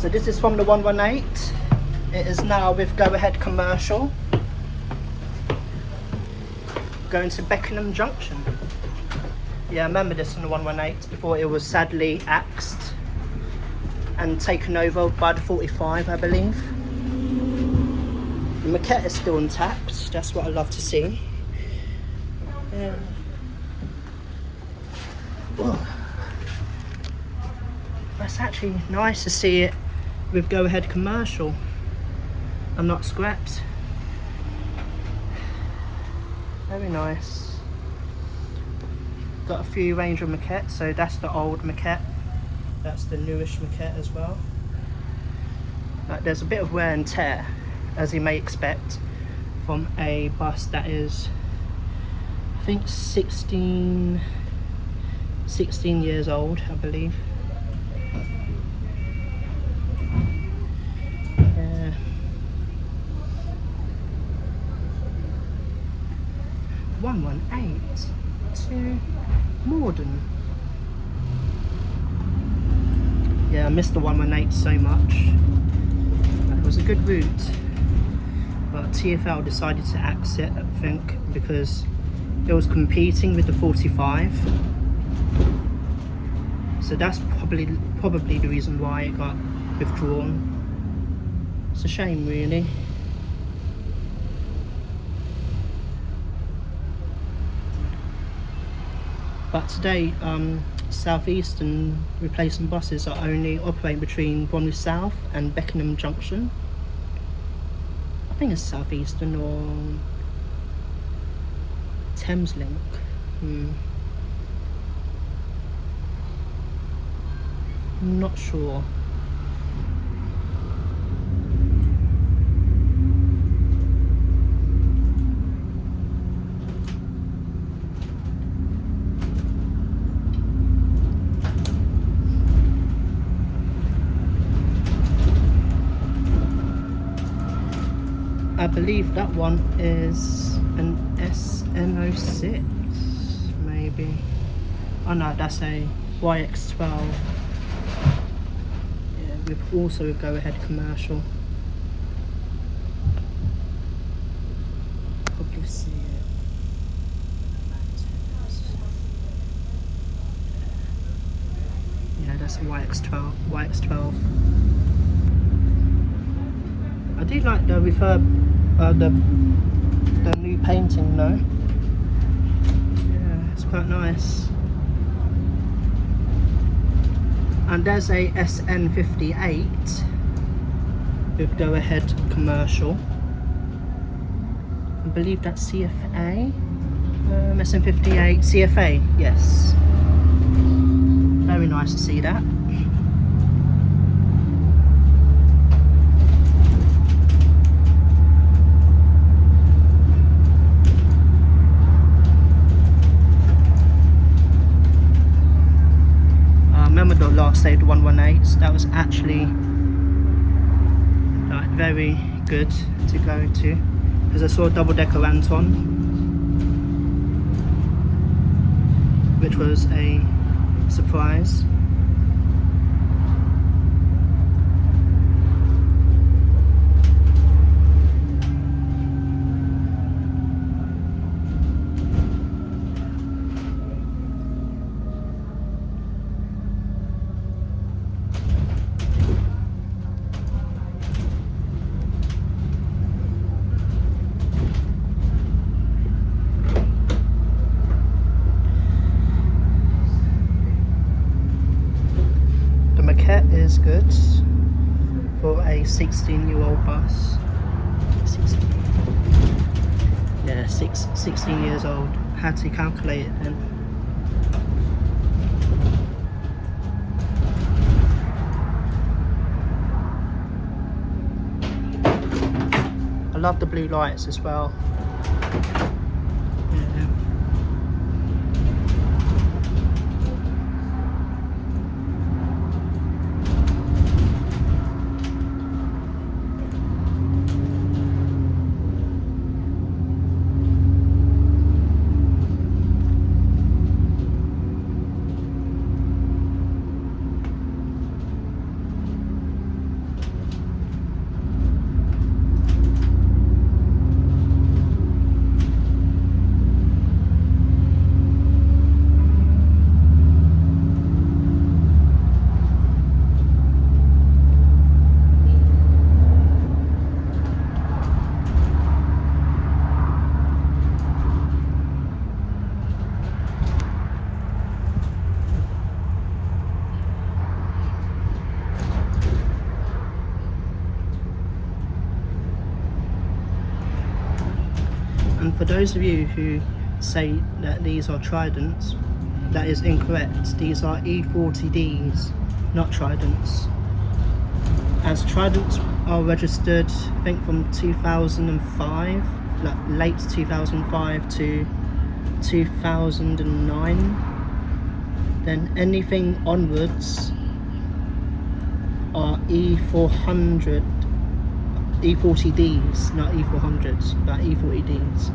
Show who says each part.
Speaker 1: So this is from the 118. It is now with Go Ahead Commercial. Going to Beckenham Junction. Yeah, I remember this on the 118 before it was sadly axed and taken over by the 45, I believe. The maquette is still intact. That's what I love to see. Yeah. Oh. That's actually nice to see it with Go Ahead Commercial and not scrapped. Very nice. Got a few Ranger maquettes, so that's the old maquette. That's the newish maquette as well. There's a bit of wear and tear, as you may expect, from a bus that is, I think, 16 years old, I believe. Yeah. 118 to Morden. Yeah, I missed the 118 so much. It was a good route, but TfL decided to axe it, I think, because it was competing with the 45. So that's probably the reason why it got withdrawn. It's a shame, really. But today, Southeastern replacement buses are only operating between Bromley South and Beckenham Junction. I think it's Southeastern or Thameslink. I'm not sure. I believe that one is an SN60, maybe. Oh no, that's a YX12. Yeah, with also a Go Ahead Commercial. Probably see it. Yeah, that's a YX12. I do like the the new painting though. Yeah, it's quite nice. And there's a SN58 with Go Ahead Commercial. I believe that's CFA. SN58 CFA, yes. Very nice to see that. The last day of the 118s, that was actually like very good to go to, because I saw a double-decker Anton, which was a surprise. Is good for a 16-year-old bus. 16 years old. Had to calculate it then. I love the blue lights as well. And for those of you who say that these are Tridents, that is incorrect. These are E40Ds, not Tridents. As Tridents are registered, I think from 2005, like late 2005 to 2009. Then anything onwards are E400, E40Ds, not E400s, but E40Ds.